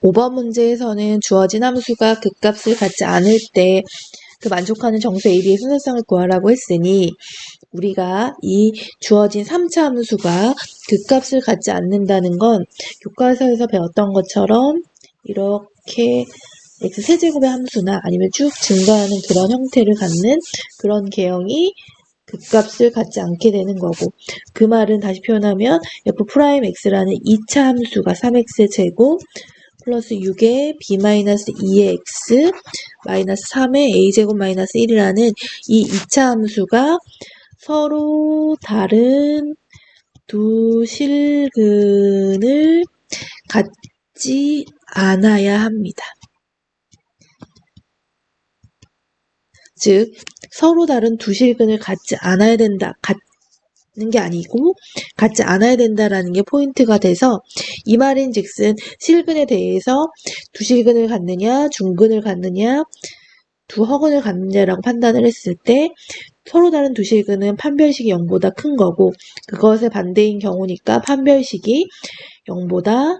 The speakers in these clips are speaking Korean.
5번 문제에서는 주어진 함수가 극값을 갖지 않을 때 그 만족하는 정수 AB의 순서상을 구하라고 했으니 우리가 이 주어진 3차 함수가 극값을 갖지 않는다는 건 교과서에서 배웠던 것처럼 이렇게 x세제곱의 함수나 아니면 쭉 증가하는 그런 형태를 갖는 그런 개형이 극값을 갖지 않게 되는 거고, 그 말은 다시 표현하면 f'x라는 2차 함수가 3x의 제곱 플러스 6의 b-2의 x 마이너스 3의 a제곱 마이너스 1이라는 이 2차 함수가 서로 다른 두 실근을 갖지 않아야 합니다. 즉 서로 다른 두 실근을 갖지 않아야 된다. 갖는 게 아니고 갖지 않아야 된다라는 게 포인트가 돼서 이 말인즉슨 실근에 대해서 두 실근을 갖느냐, 중근을 갖느냐, 두 허근을 갖느냐라고 판단을 했을 때 서로 다른 두 실근은 판별식이 0보다 큰 거고 그것의 반대인 경우니까 판별식이 0보다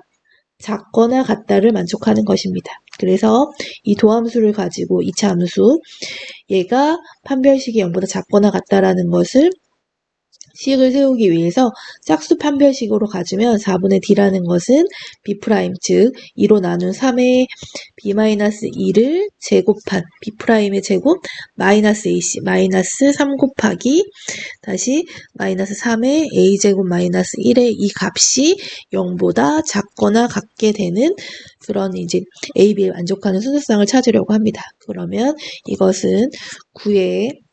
작거나 같다를 만족하는 것입니다. 그래서 이 도함수를 가지고 2차 함수 얘가 판별식이 0보다 작거나 같다라는 것을 식을 세우기 위해서 짝수 판별식으로 가주면 4분의 d라는 것은 b', 즉 2로 나눈 3의 b-2를 제곱한 b'의 제곱 마이너스 ac 마이너스 3 곱하기 다시 마이너스 3의 a제곱 마이너스 1의 이 값이 0보다 작거나 같게 되는 그런 이제 AB에 만족하는 순서상을 찾으려고 합니다. 그러면 이것은 9의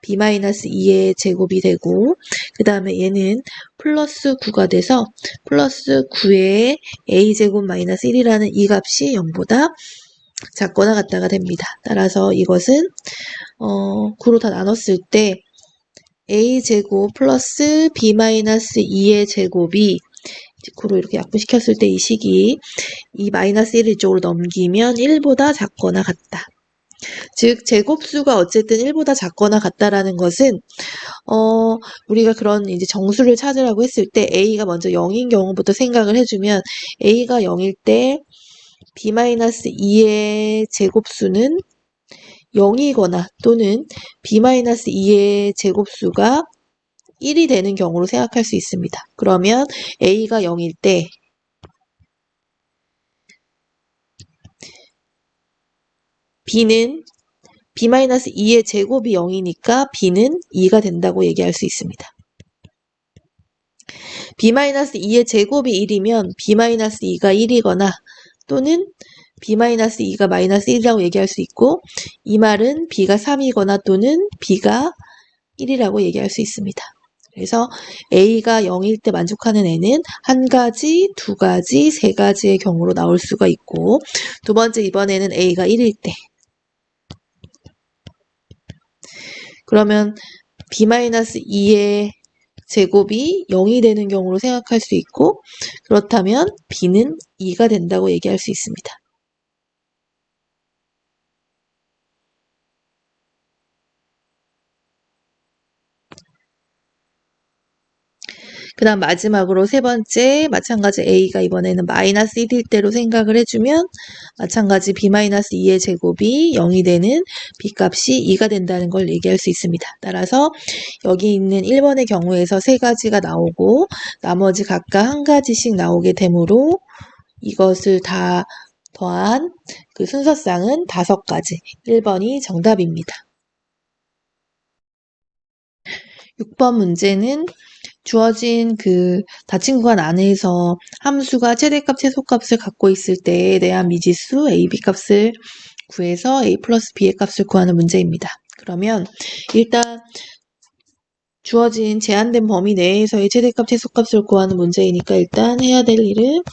b-2의 제곱이 되고 그 다음에 얘는 플러스 9가 돼서 플러스 9의 a제곱 마이너스 1이라는 이 값이 0보다 작거나 같다가 됩니다. 따라서 이것은 9로 다 나눴을 때 a제곱 플러스 b-2의 제곱이 9로 이렇게 약분시켰을 때 이 식이 이 마이너스 1을 이쪽으로 넘기면 1보다 작거나 같다. 즉 제곱수가 어쨌든 1보다 작거나 같다라는 것은 우리가 그런 이제 정수를 찾으라고 했을 때 a가 먼저 0인 경우부터 생각을 해주면 a가 0일 때 b-2의 제곱수는 0이거나 또는 b-2의 제곱수가 1이 되는 경우로 생각할 수 있습니다. 그러면 a가 0일 때 b는 b-2의 제곱이 0이니까 b는 2가 된다고 얘기할 수 있습니다. b-2의 제곱이 1이면 b-2가 1이거나 또는 b-2가 마이너스 1이라고 얘기할 수 있고 이 말은 b가 3이거나 또는 b가 1이라고 얘기할 수 있습니다. 그래서 a가 0일 때 만족하는 애는 한 가지, 두 가지, 세 가지의 경우로 나올 수가 있고 두 번째 이번에는 a가 1일 때 그러면 b-2의 제곱이 0이 되는 경우로 생각할 수 있고 그렇다면 b는 2가 된다고 얘기할 수 있습니다. 그 다음 마지막으로 세 번째 마찬가지 a가 이번에는 마이너스 1일 때로 생각을 해주면 마찬가지 b-2의 제곱이 0이 되는 b값이 2가 된다는 걸 얘기할 수 있습니다. 따라서 여기 있는 1번의 경우에서 세 가지가 나오고 나머지 각각 한 가지씩 나오게 되므로 이것을 다 더한 그 순서상은 5가지. 1번이 정답입니다. 6번 문제는 주어진 그 닫힌 구간 안에서 함수가 최대값, 최소값을 갖고 있을 때에 대한 미지수 AB 값을 구해서 A 플러스 B의 값을 구하는 문제입니다. 그러면 일단 주어진 제한된 범위 내에서의 최대값, 최소값을 구하는 문제이니까 일단 해야 될 일은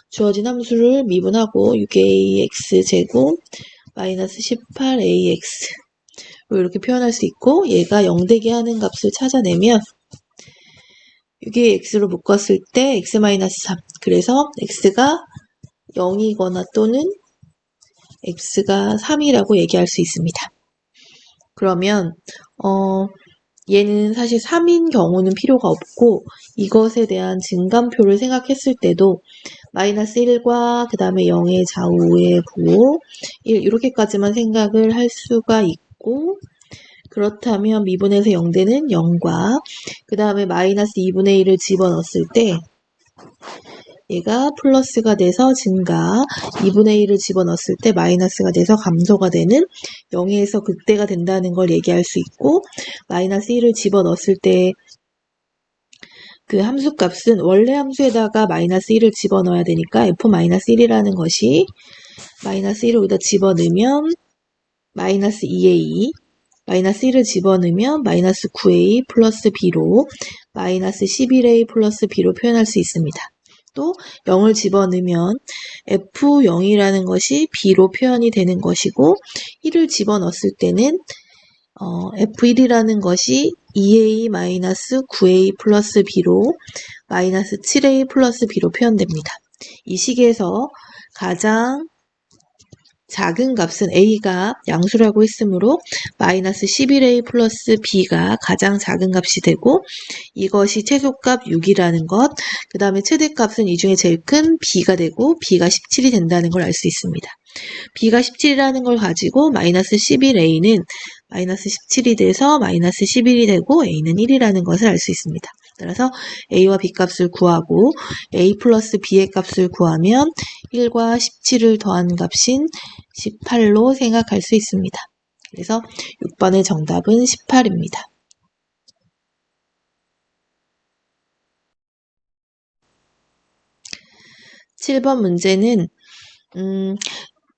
주어진 함수를 미분하고 6AX 제곱 마이너스 18AX 이렇게 표현할 수 있고 얘가 0되게 하는 값을 찾아내면 6의 x로 묶었을 때 x-3 그래서 x가 0이거나 또는 x가 3이라고 얘기할 수 있습니다. 그러면 얘는 사실 3인 경우는 필요가 없고 이것에 대한 증감표를 생각했을 때도 마이너스 1과 그 다음에 0의 좌우 5의 부호 1 이렇게까지만 생각을 할 수가 있고, 그렇다면 미분에서 0되는 0과 그 다음에 마이너스 2분의 1을 집어넣었을 때 얘가 플러스가 돼서 증가, 2분의 1을 집어넣었을 때 마이너스가 돼서 감소가 되는 0에서 극대가 된다는 걸 얘기할 수 있고, 마이너스 1을 집어넣었을 때 그 함수값은 원래 함수에다가 마이너스 1을 집어넣어야 되니까 f-1이라는 것이 마이너스 1을 여기다 집어넣으면 마이너스 2a, 마이너스 1을 집어넣으면 마이너스 9a 플러스 b로 마이너스 11a 플러스 b로 표현할 수 있습니다. 또 0을 집어넣으면 f0이라는 것이 b로 표현이 되는 것이고, 1을 집어넣었을 때는 f1이라는 것이 2a-9a 플러스 b로 마이너스 7a 플러스 b로 표현됩니다. 이 식에서 가장 작은 값은 a가 양수라고 했으므로 마이너스 11a 플러스 b가 가장 작은 값이 되고, 이것이 최소값 6이라는 것, 그 다음에 최대값은 이 중에 제일 큰 b가 되고 b가 17이 된다는 걸 알 수 있습니다. b가 17이라는 걸 가지고 마이너스 11a는 마이너스 17이 돼서 마이너스 11이 되고 a는 1이라는 것을 알 수 있습니다. 따라서 a와 b 값을 구하고 a 플러스 b의 값을 구하면 1과 17을 더한 값인 18로 생각할 수 있습니다. 그래서 6번의 정답은 18입니다. 7번 문제는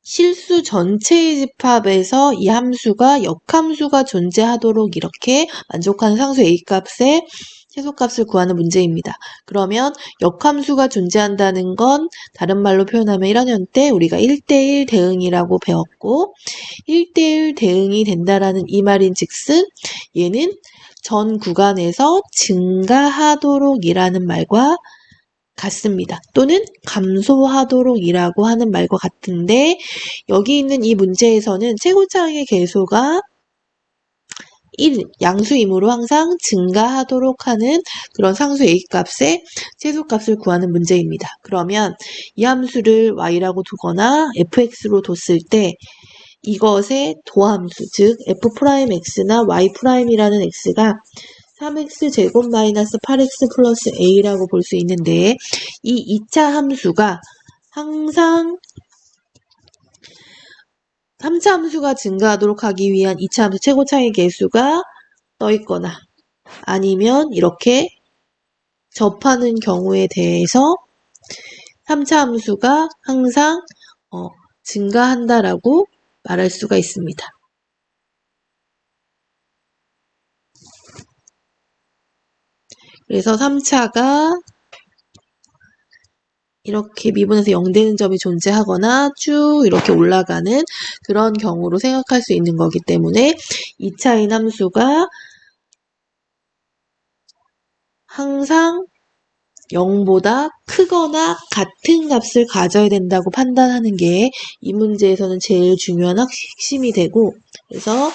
실수 전체의 집합에서 이 함수가 역함수가 존재하도록 이렇게 만족하는 상수 a값의 최소값을 구하는 문제입니다. 그러면 역함수가 존재한다는 건 다른 말로 표현하면 1학년 때 우리가 1대1 대응이라고 배웠고, 1대1 대응이 된다라는 이 말인 즉슨 얘는 전 구간에서 증가하도록 이라는 말과 같습니다. 또는 감소하도록 이라고 하는 말과 같은데, 여기 있는 이 문제에서는 최고차항의 계수가 1, 양수이므로 항상 증가하도록 하는 그런 상수 a값의 최소값을 구하는 문제입니다. 그러면 이 함수를 y라고 두거나 fx로 뒀을 때 이것의 도함수, 즉 f'x나 y'이라는 x가 3x 제곱 마이너스 8x 플러스 a라고 볼 수 있는데, 이 2차 함수가 항상 3차 함수가 증가하도록 하기 위한 2차 함수 최고차의 계수가 떠있거나 아니면 이렇게 접하는 경우에 대해서 3차 함수가 항상 증가한다라고 말할 수가 있습니다. 그래서 3차가 이렇게 미분에서 0되는 점이 존재하거나 쭉 이렇게 올라가는 그런 경우로 생각할 수 있는 거기 때문에 2차인 함수가 항상 0보다 크거나 같은 값을 가져야 된다고 판단하는 게 이 문제에서는 제일 중요한 핵심이 되고, 그래서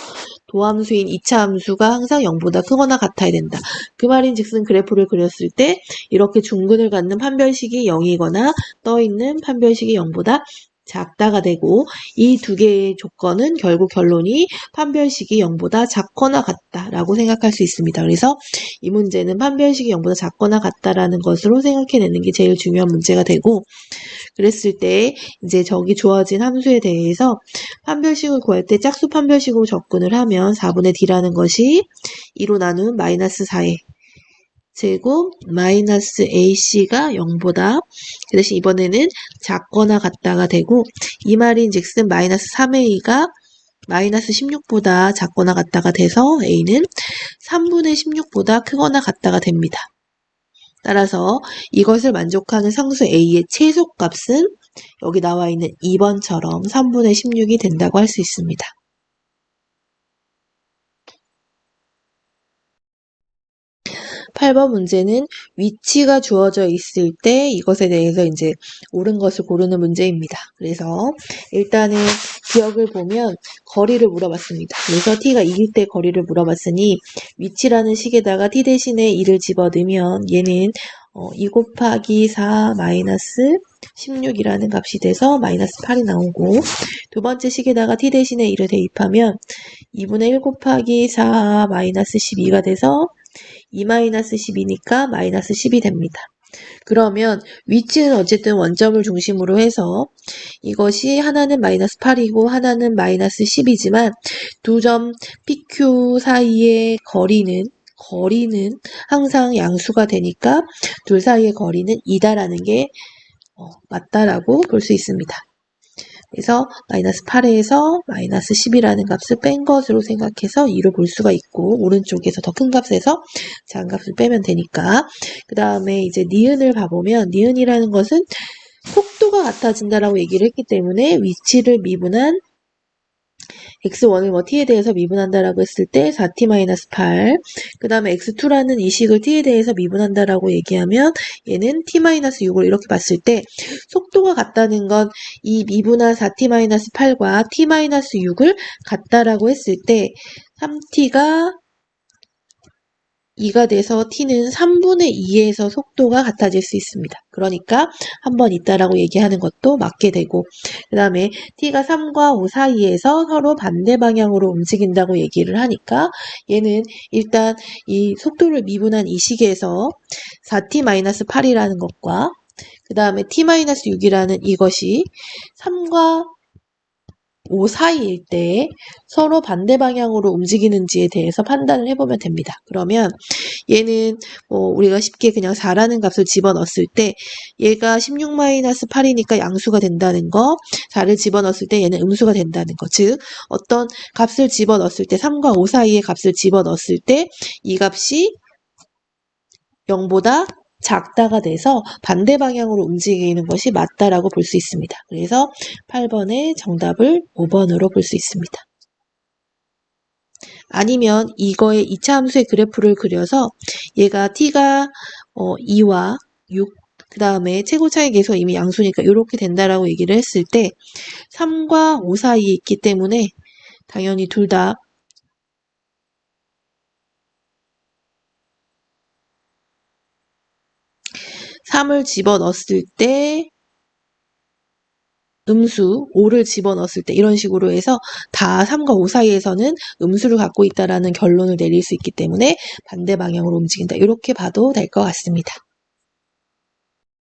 도함수인 2차 함수가 항상 0보다 크거나 같아야 된다. 그 말인 즉슨 그래프를 그렸을 때 이렇게 중근을 갖는 판별식이 0이거나 떠있는 판별식이 0보다 작다가 되고, 이 두 개의 조건은 결국 결론이 판별식이 0보다 작거나 같다라고 생각할 수 있습니다. 그래서 이 문제는 판별식이 0보다 작거나 같다라는 것으로 생각해내는 게 제일 중요한 문제가 되고, 그랬을 때 이제 저기 주어진 함수에 대해서 판별식을 구할 때 짝수 판별식으로 접근을 하면 4분의 d라는 것이 2로 나눈 마이너스 4의 제곱 마이너스 ac가 0보다 그 대신 이번에는 작거나 같다가 되고, 이 말인 즉슨 마이너스 3a가 마이너스 16보다 작거나 같다가 돼서 a는 3분의 16보다 크거나 같다가 됩니다. 따라서 이것을 만족하는 상수 a의 최소값은 여기 나와 있는 2번처럼 3분의 16이 된다고 할 수 있습니다. 8번 문제는 위치가 주어져 있을 때 이것에 대해서 이제 옳은 것을 고르는 문제입니다. 그래서 일단은 기억을 보면 거리를 물어봤습니다. 그래서 t가 2일 때 거리를 물어봤으니 위치라는 식에다가 t 대신에 2를 집어넣으면 얘는 2 곱하기 4 마이너스 16이라는 값이 돼서 마이너스 8이 나오고, 두 번째 식에다가 t 대신에 2를 대입하면 2분의 1 곱하기 4 마이너스 12가 돼서 2 마이너스 12니까 마이너스 10이 됩니다. 그러면 위치는 어쨌든 원점을 중심으로 해서 이것이 하나는 마이너스 8이고 하나는 마이너스 10이지만 두 점 PQ 사이의 거리는 항상 양수가 되니까 둘 사이의 거리는 2다라는 게 맞다라고 볼 수 있습니다. 그래서 마이너스 8에서 마이너스 10이라는 값을 뺀 것으로 생각해서 2로 볼 수가 있고, 오른쪽에서 더 큰 값에서 작은 값을 빼면 되니까. 그 다음에 이제 니은을 봐보면 니은이라는 것은 속도가 같아진다라고 얘기를 했기 때문에 위치를 미분한 x1을 t에 대해서 미분한다라고 했을 때 4t-8, 그 다음에 x2라는 이 식을 t에 대해서 미분한다라고 얘기하면 얘는 t-6을 이렇게 봤을 때 속도가 같다는 건 이 미분한 4t-8과 t-6을 같다라고 했을 때 3t가 2가 돼서 t는 3분의 2에서 속도가 같아질 수 있습니다. 그러니까 한번 있다라고 얘기하는 것도 맞게 되고, 그 다음에 t가 3과 5 사이에서 서로 반대 방향으로 움직인다고 얘기를 하니까 얘는 일단 이 속도를 미분한 이 식에서 4t-8이라는 것과 그 다음에 t-6이라는 이것이 3과 5 사이일 때 서로 반대 방향으로 움직이는지에 대해서 판단을 해보면 됩니다. 그러면 얘는 우리가 쉽게 그냥 4라는 값을 집어넣었을 때 얘가 16-8이니까 양수가 된다는 거, 4를 집어넣었을 때 얘는 음수가 된다는 거, 즉 어떤 값을 집어넣었을 때 3과 5 사이의 값을 집어넣었을 때 이 값이 0보다 작다가 돼서 반대 방향으로 움직이는 것이 맞다라고 볼 수 있습니다. 그래서 8번의 정답을 5번으로 볼 수 있습니다. 아니면 이거의 2차 함수의 그래프를 그려서 얘가 t가 2와 6, 그 다음에 최고차의 계수가 이미 양수니까 이렇게 된다라고 얘기를 했을 때 3과 5 사이에 있기 때문에 당연히 둘 다 3을 집어넣었을 때 음수, 5를 집어넣었을 때 이런 식으로 해서 다 3과 5 사이에서는 음수를 갖고 있다라는 결론을 내릴 수 있기 때문에 반대 방향으로 움직인다. 이렇게 봐도 될 것 같습니다.